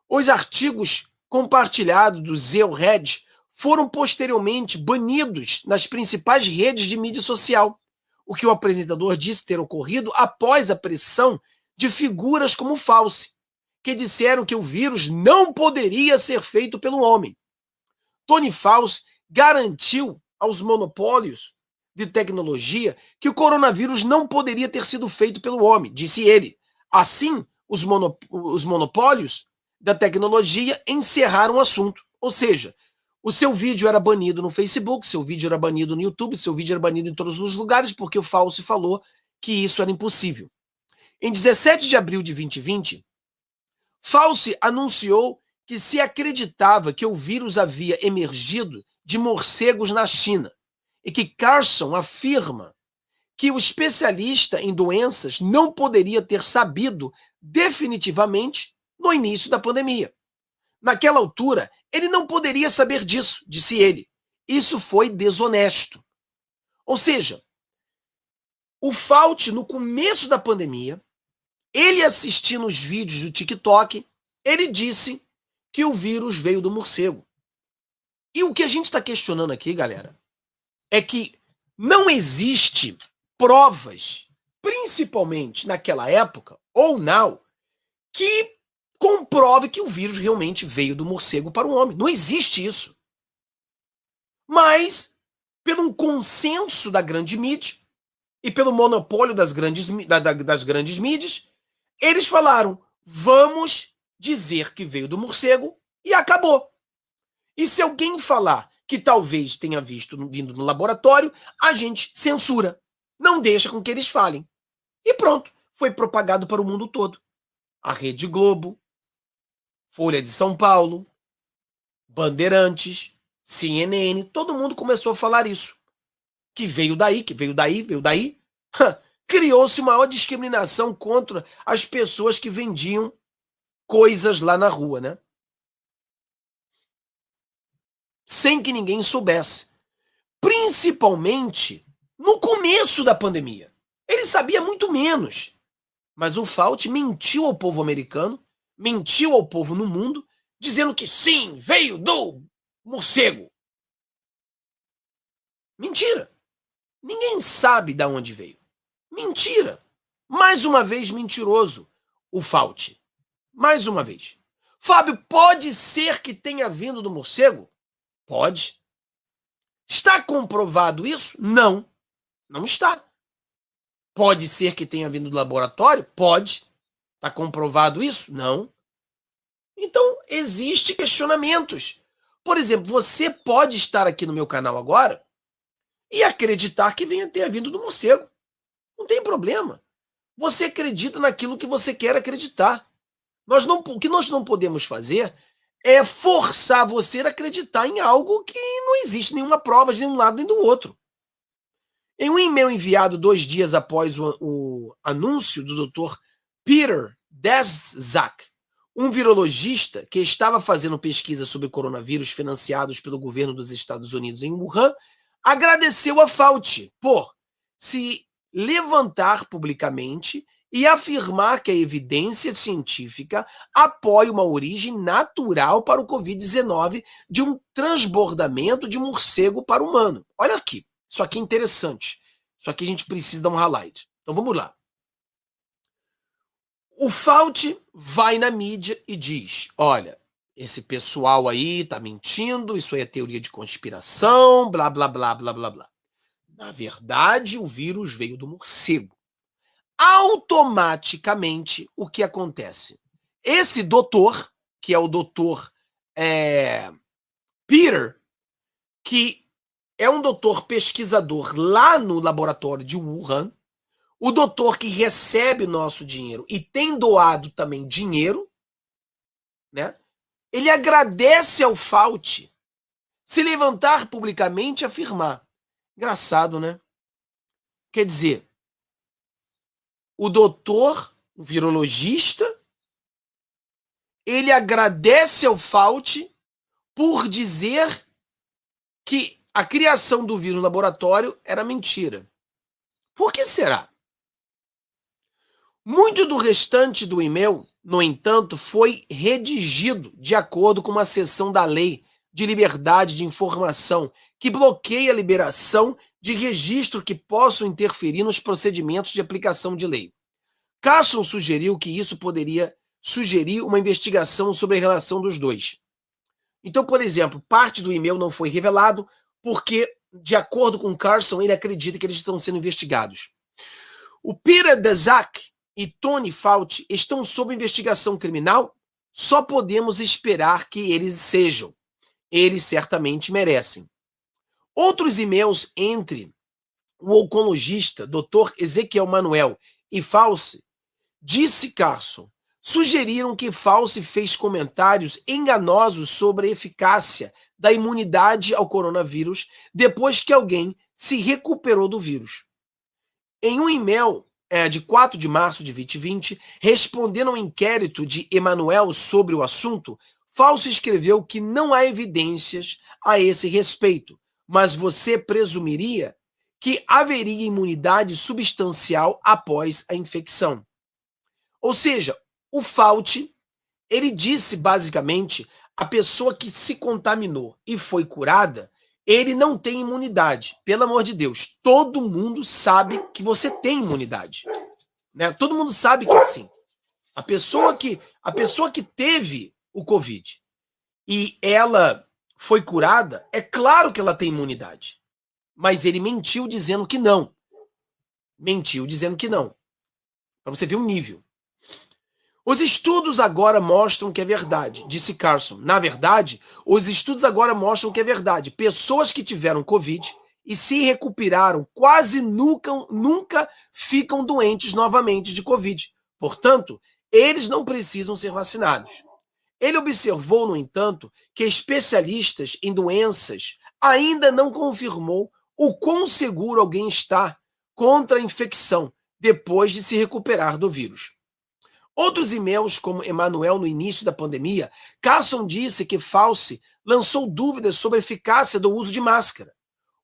Os artigos compartilhados do Zealred foram posteriormente banidos nas principais redes de mídia social, o que o apresentador disse ter ocorrido após a pressão de figuras como Fauci, que disseram que o vírus não poderia ser feito pelo homem. Tony Fauci garantiu aos monopólios de tecnologia que o coronavírus não poderia ter sido feito pelo homem, disse ele. Assim, os monopólios da tecnologia encerraram o assunto. Ou seja, o seu vídeo era banido no Facebook, seu vídeo era banido no YouTube, seu vídeo era banido em todos os lugares, porque o Fauci falou que isso era impossível. Em 17 de abril de 2020, Fauci anunciou que se acreditava que o vírus havia emergido de morcegos na China e que Carson afirma que o especialista em doenças não poderia ter sabido definitivamente no início da pandemia. Naquela altura, ele não poderia saber disso, disse ele. Isso foi desonesto. Ou seja, o Fauci, no começo da pandemia, ele assistindo os vídeos do TikTok, ele disse que o vírus veio do morcego. E o que a gente está questionando aqui, galera, é que não existe provas, principalmente naquela época, ou não, que comprove que o vírus realmente veio do morcego para o homem. Não existe isso. Mas, pelo consenso da grande mídia e pelo monopólio das grandes mídias, eles falaram, vamos dizer que veio do morcego e acabou. E se alguém falar que talvez tenha vindo no laboratório, a gente censura. Não deixa com que eles falem. E pronto, foi propagado para o mundo todo. A Rede Globo, Folha de São Paulo, Bandeirantes, CNN, todo mundo começou a falar isso. Que veio daí, que veio daí, veio daí. Criou-se maior discriminação contra as pessoas que vendiam coisas lá na rua, né? Sem que ninguém soubesse. Principalmente no começo da pandemia. Ele sabia muito menos. Mas o Fauci mentiu ao povo americano, mentiu ao povo no mundo, dizendo que sim, veio do morcego. Mentira. Ninguém sabe de onde veio. Mentira. Mais uma vez mentiroso o Fauci. Mais uma vez. Fábio, pode ser que tenha vindo do morcego? Pode. Está comprovado isso? Não. Não está. Pode ser que tenha vindo do laboratório? Pode. Está comprovado isso? Não. Então, existem questionamentos. Por exemplo, você pode estar aqui no meu canal agora e acreditar que tenha vindo do morcego. Não tem problema. Você acredita naquilo que você quer acreditar. O que nós não podemos fazer é forçar você a acreditar em algo que não existe nenhuma prova de nenhum lado nem do outro. Em um e-mail enviado 2 dias após o anúncio do Dr. Peter Daszak, um virologista que estava fazendo pesquisa sobre coronavírus financiados pelo governo dos Estados Unidos em Wuhan, agradeceu a Fauci por se levantar publicamente e afirmar que a evidência científica apoia uma origem natural para o Covid-19 de um transbordamento de morcego para o humano. Olha aqui, isso aqui é interessante. Isso aqui a gente precisa dar um highlight. Então vamos lá. O Fauci vai na mídia e diz, olha, esse pessoal aí tá mentindo, isso aí é teoria de conspiração, blá, blá, blá, blá, blá, blá. Na verdade, o vírus veio do morcego. Automaticamente, o que acontece? Esse doutor, que é o doutor Peter, que é um doutor pesquisador lá no laboratório de Wuhan, o doutor que recebe nosso dinheiro e tem doado também dinheiro, né? Ele agradece ao Fauci se levantar publicamente e afirmar. Engraçado, né? Quer dizer, o doutor, o virologista, ele agradece ao Fauci por dizer que a criação do vírus no laboratório era mentira. Por que será? Muito do restante do e-mail, no entanto, foi redigido de acordo com uma seção da Lei de Liberdade de Informação que bloqueia a liberação de registro que possam interferir nos procedimentos de aplicação de lei. Carson sugeriu que isso poderia sugerir uma investigação sobre a relação dos dois. Então, por exemplo, parte do e-mail não foi revelado porque, de acordo com Carson, ele acredita que eles estão sendo investigados. O Peter Daszak e Tony Fauci estão sob investigação criminal? Só podemos esperar que eles sejam. Eles certamente merecem. Outros e-mails entre o oncologista Dr. Ezequiel Manuel e Fauci, disse Carson, sugeriram que Fauci fez comentários enganosos sobre a eficácia da imunidade ao coronavírus depois que alguém se recuperou do vírus. Em um e-mail de 4 de março de 2020, respondendo ao inquérito de Emanuel sobre o assunto, Fauci escreveu que não há evidências a esse respeito, mas você presumiria que haveria imunidade substancial após a infecção. Ou seja, o Fauci, ele disse basicamente, a pessoa que se contaminou e foi curada, ele não tem imunidade. Pelo amor de Deus, todo mundo sabe que você tem imunidade, né? Todo mundo sabe que sim. A pessoa que teve o Covid e ela foi curada, é claro que ela tem imunidade. Mas ele mentiu dizendo que não. Mentiu dizendo que não. Para você ver o nível. Os estudos agora mostram que é verdade, disse Carson. Na verdade, os estudos agora mostram que é verdade. Pessoas que tiveram Covid e se recuperaram quase nunca ficam doentes novamente de Covid. Portanto, eles não precisam ser vacinados. Ele observou, no entanto, que especialistas em doenças ainda não confirmou o quão seguro alguém está contra a infecção depois de se recuperar do vírus. Outros e-mails, como Emanuel no início da pandemia, Carson disse que Fauci lançou dúvidas sobre a eficácia do uso de máscara,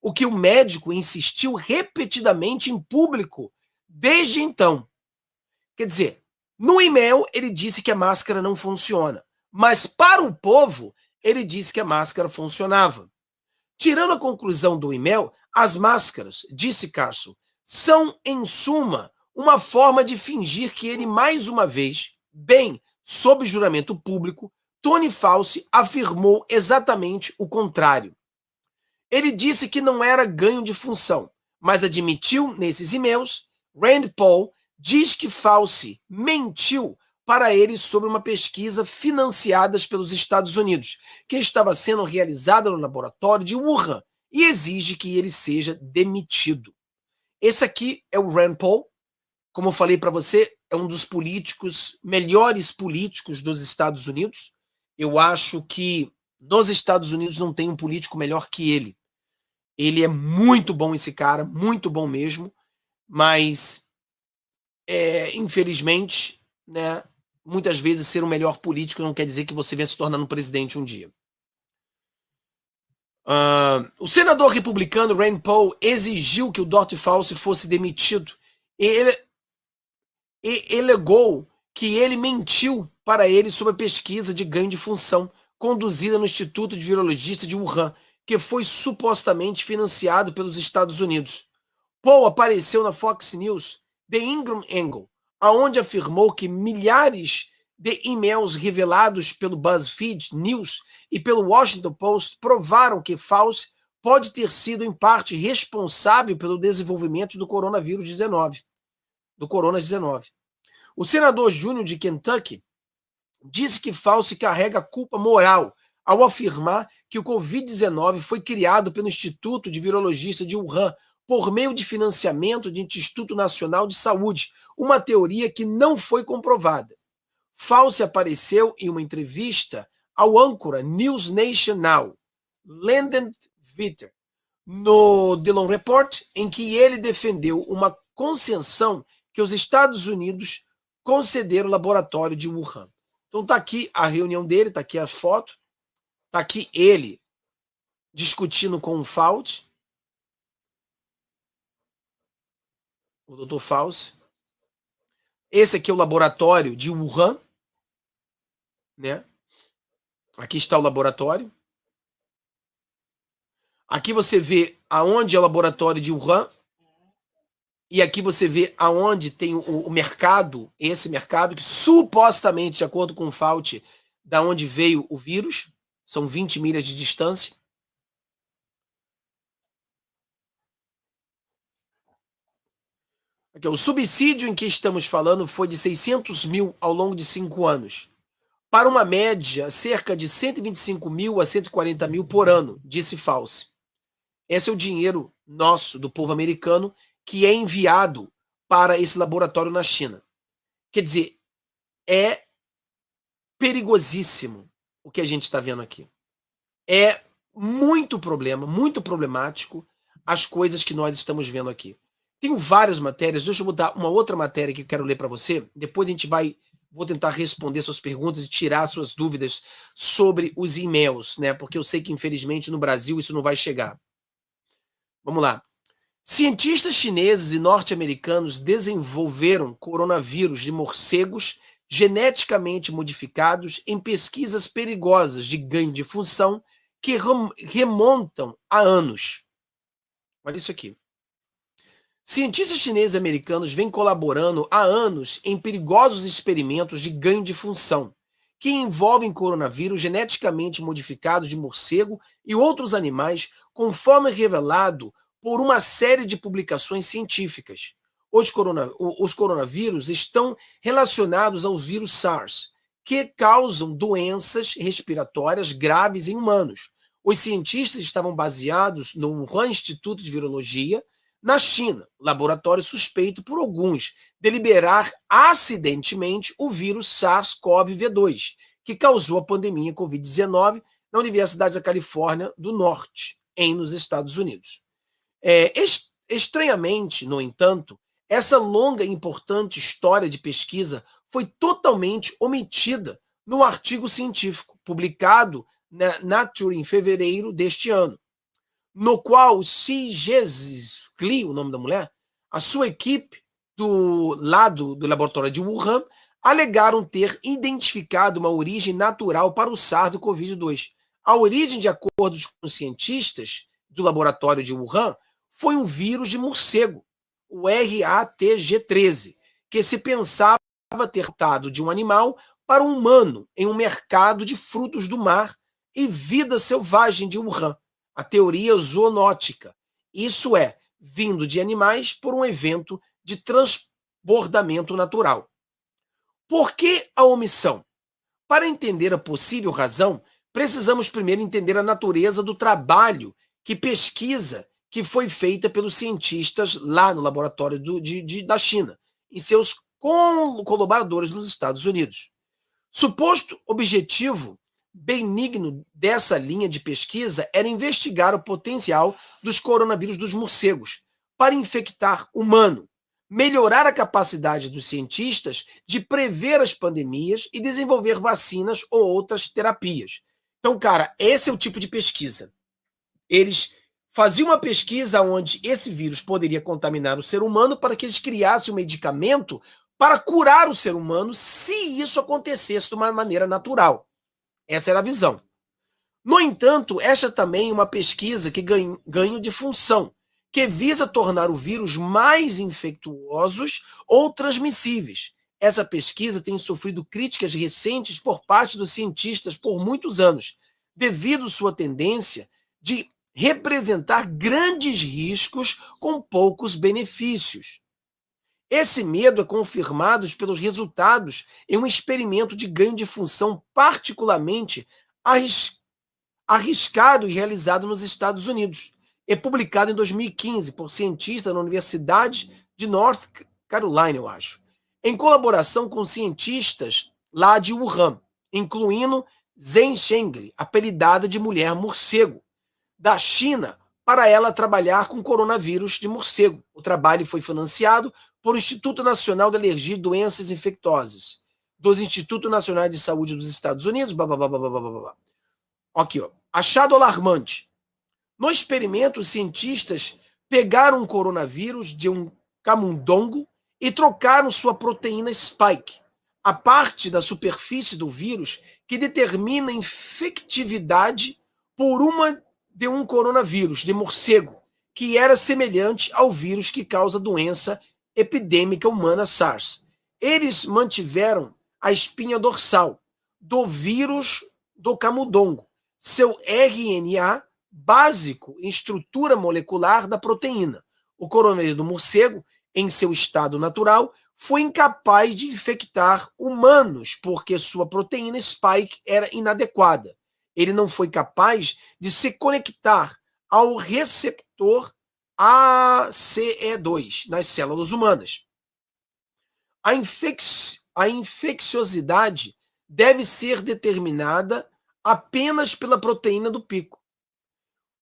o que o médico insistiu repetidamente em público desde então. Quer dizer, no e-mail ele disse que a máscara não funciona, mas para o povo ele disse que a máscara funcionava. Tirando a conclusão do e-mail, as máscaras, disse Carson, são, em suma, uma forma de fingir que ele, mais uma vez, bem, sob juramento público, Tony Fauci afirmou exatamente o contrário. Ele disse que não era ganho de função, mas admitiu nesses e-mails, Rand Paul diz que Fauci mentiu para ele sobre uma pesquisa financiada pelos Estados Unidos, que estava sendo realizada no laboratório de Wuhan, e exige que ele seja demitido. Esse aqui é o Rand Paul. Como eu falei para você, é um dos melhores políticos dos Estados Unidos. Eu acho que nos Estados Unidos não tem um político melhor que ele. Ele é muito bom, esse cara, muito bom mesmo, mas, infelizmente, né, muitas vezes ser o melhor político não quer dizer que você venha se tornando um presidente um dia. O senador republicano Rand Paul exigiu que o Dr. Fauci fosse demitido. e alegou que ele mentiu para ele sobre a pesquisa de ganho de função conduzida no Instituto de Virologista de Wuhan, que foi supostamente financiado pelos Estados Unidos. Paul apareceu na Fox News, The Ingram Angle, aonde afirmou que milhares de e-mails revelados pelo BuzzFeed News e pelo Washington Post provaram que Fauci pode ter sido, em parte, responsável pelo desenvolvimento do coronavírus 19. Do Corona-19. O senador Júnior de Kentucky disse que Fauci carrega culpa moral ao afirmar que o Covid-19 foi criado pelo Instituto de Virologista de Wuhan por meio de financiamento do Instituto Nacional de Saúde, uma teoria que não foi comprovada. Fauci apareceu em uma entrevista ao âncora News Nation Now, Landon Vitter, no Dillon Report, em que ele defendeu uma concessão que os Estados Unidos concederam ao laboratório de Wuhan. Então tá aqui a reunião dele, tá aqui a foto, tá aqui ele discutindo com o Fauci, o Dr. Fauci. Esse aqui é o laboratório de Wuhan, né? Aqui está o laboratório. Aqui você vê aonde é o laboratório de Wuhan. E aqui você vê aonde tem o mercado, esse mercado, que supostamente, de acordo com o Fauci, da onde veio o vírus, são 20 milhas de distância. Aqui, o subsídio em que estamos falando foi de 600 mil ao longo de 5 anos, para uma média cerca de 125 mil a 140 mil por ano, disse Fauci. Esse é o dinheiro nosso, do povo americano, que é enviado para esse laboratório na China. Quer dizer, é perigosíssimo o que a gente está vendo aqui. É muito problemático as coisas que nós estamos vendo aqui. Tenho várias matérias, deixa eu botar uma outra matéria que eu quero ler para você, depois a gente vou tentar responder suas perguntas e tirar suas dúvidas sobre os e-mails, né? Porque eu sei que, infelizmente, no Brasil isso não vai chegar. Vamos lá. Cientistas chineses e norte-americanos desenvolveram coronavírus de morcegos geneticamente modificados em pesquisas perigosas de ganho de função que remontam a anos. Olha isso aqui. Cientistas chineses e americanos vêm colaborando há anos em perigosos experimentos de ganho de função, que envolvem coronavírus geneticamente modificados de morcego e outros animais, conforme revelado por uma série de publicações científicas. Os coronavírus estão relacionados aos vírus SARS, que causam doenças respiratórias graves em humanos. Os cientistas estavam baseados no Wuhan Instituto de Virologia, na China, laboratório suspeito por alguns de liberar acidentalmente o vírus SARS-CoV-2, que causou a pandemia Covid-19 na Universidade da Califórnia do Norte, nos Estados Unidos. Estranhamente, no entanto, essa longa e importante história de pesquisa foi totalmente omitida no artigo científico publicado na Nature em fevereiro deste ano, no qual Xi Zhengli, o nome da mulher, a sua equipe do lado do laboratório de Wuhan alegaram ter identificado uma origem natural para o SARS-CoV-2. A origem, de acordo com os cientistas do laboratório de Wuhan, foi um vírus de morcego, o RATG13, que se pensava ter tratado de um animal para um humano em um mercado de frutos do mar e vida selvagem de Wuhan, a teoria zoonótica. Isso é, vindo de animais por um evento de transbordamento natural. Por que a omissão? Para entender a possível razão, precisamos primeiro entender a natureza do trabalho que pesquisa que foi feita pelos cientistas lá no laboratório da China e seus colaboradores nos Estados Unidos. Suposto objetivo benigno dessa linha de pesquisa era investigar o potencial dos coronavírus dos morcegos para infectar humano, melhorar a capacidade dos cientistas de prever as pandemias e desenvolver vacinas ou outras terapias. Então, cara, esse é o tipo de pesquisa. Eles faziam uma pesquisa onde esse vírus poderia contaminar o ser humano para que eles criassem um medicamento para curar o ser humano se isso acontecesse de uma maneira natural. Essa era a visão. No entanto, esta também é uma pesquisa que ganha de função, que visa tornar o vírus mais infectuosos ou transmissíveis. Essa pesquisa tem sofrido críticas recentes por parte dos cientistas por muitos anos, devido à sua tendência de representar grandes riscos com poucos benefícios. Esse medo é confirmado pelos resultados em um experimento de ganho de função particularmente arriscado e realizado nos Estados Unidos. É publicado em 2015 por cientistas da Universidade de North Carolina, eu acho, em colaboração com cientistas lá de Wuhan, incluindo Zheng Shengli, apelidada de mulher morcego, da China, para ela trabalhar com coronavírus de morcego. O trabalho foi financiado por Instituto Nacional de Alergia e Doenças Infecciosas, dos Institutos Nacionais de Saúde dos Estados Unidos, blá, blá, blá, blá, blá, blá, blá. Aqui, ó. Achado alarmante. No experimento, os cientistas pegaram um coronavírus de um camundongo e trocaram sua proteína spike, a parte da superfície do vírus que determina a infectividade por de um coronavírus de morcego, que era semelhante ao vírus que causa a doença epidêmica humana SARS. Eles mantiveram a espinha dorsal do vírus do camundongo, seu RNA básico em estrutura molecular da proteína. O coronavírus do morcego, em seu estado natural, foi incapaz de infectar humanos porque sua proteína spike era inadequada. Ele não foi capaz de se conectar ao receptor ACE2 nas células humanas. A infecciosidade deve ser determinada apenas pela proteína do pico.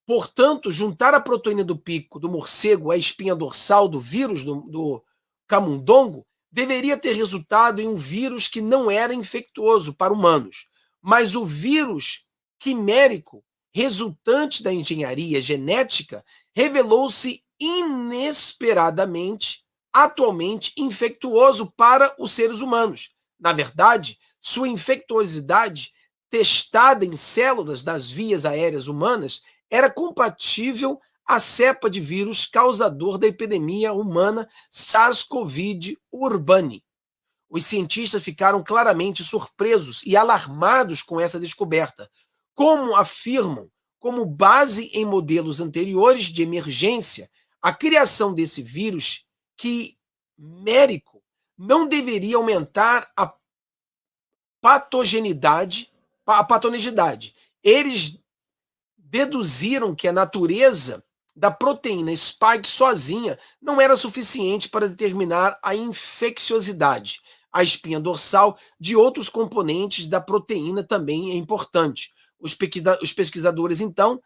Portanto, juntar a proteína do pico do morcego à espinha dorsal do vírus do camundongo deveria ter resultado em um vírus que não era infectuoso para humanos, mas o vírus quimérico resultante da engenharia genética revelou-se inesperadamente, atualmente, infectuoso para os seres humanos. Na verdade, sua infectuosidade, testada em células das vias aéreas humanas, era compatível à cepa de vírus causador da epidemia humana SARS-CoV urbani. Os cientistas ficaram claramente surpresos e alarmados com essa descoberta, como afirmam, como base em modelos anteriores de emergência, a criação desse vírus quimérico não deveria aumentar a patogenicidade. Eles deduziram que a natureza da proteína spike sozinha não era suficiente para determinar a infecciosidade. A espinha dorsal de outros componentes da proteína também é importante. Os pesquisadores, então,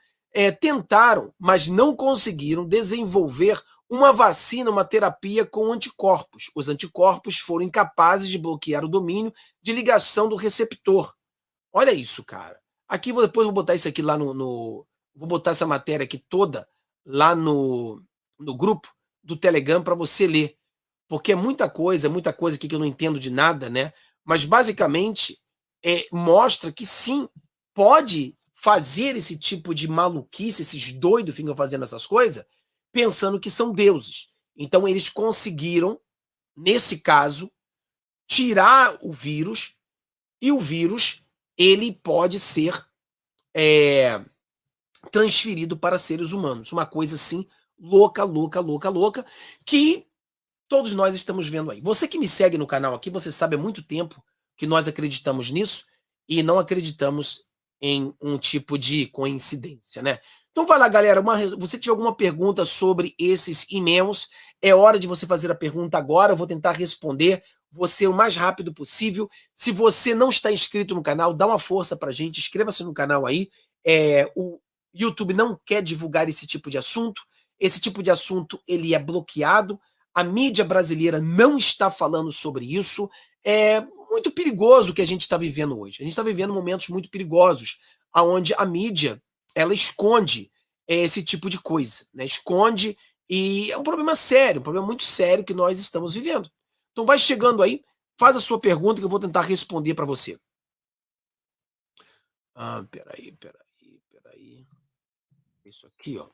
tentaram, mas não conseguiram desenvolver uma vacina, uma terapia com anticorpos. Os anticorpos foram incapazes de bloquear o domínio de ligação do receptor. Olha isso, cara. Aqui, depois vou botar isso aqui lá vou botar essa matéria aqui toda lá no grupo do Telegram para você ler. Porque é muita coisa aqui que eu não entendo de nada, né? Mas, basicamente, mostra que sim, pode fazer esse tipo de maluquice, esses doidos ficam fazendo essas coisas, pensando que são deuses. Então, eles conseguiram, nesse caso, tirar o vírus, e o vírus, ele pode ser transferido para seres humanos. Uma coisa assim, louca, que todos nós estamos vendo aí. Você que me segue no canal aqui, você sabe há muito tempo que nós acreditamos nisso e não acreditamos em um tipo de coincidência, né? Então vai lá, galera, você tiver alguma pergunta sobre esses e-mails, é hora de você fazer a pergunta agora, eu vou tentar responder você o mais rápido possível. Se você não está inscrito no canal, dá uma força pra gente, inscreva-se no canal aí. O YouTube não quer divulgar esse tipo de assunto ele é bloqueado, a mídia brasileira não está falando sobre isso, é muito perigoso o que a gente está vivendo hoje. A gente está vivendo momentos muito perigosos, onde a mídia ela esconde esse tipo de coisa, né? Esconde, e é um problema sério, um problema muito sério que nós estamos vivendo. Então vai chegando aí, faz a sua pergunta que eu vou tentar responder para você. Peraí. Isso aqui, ó.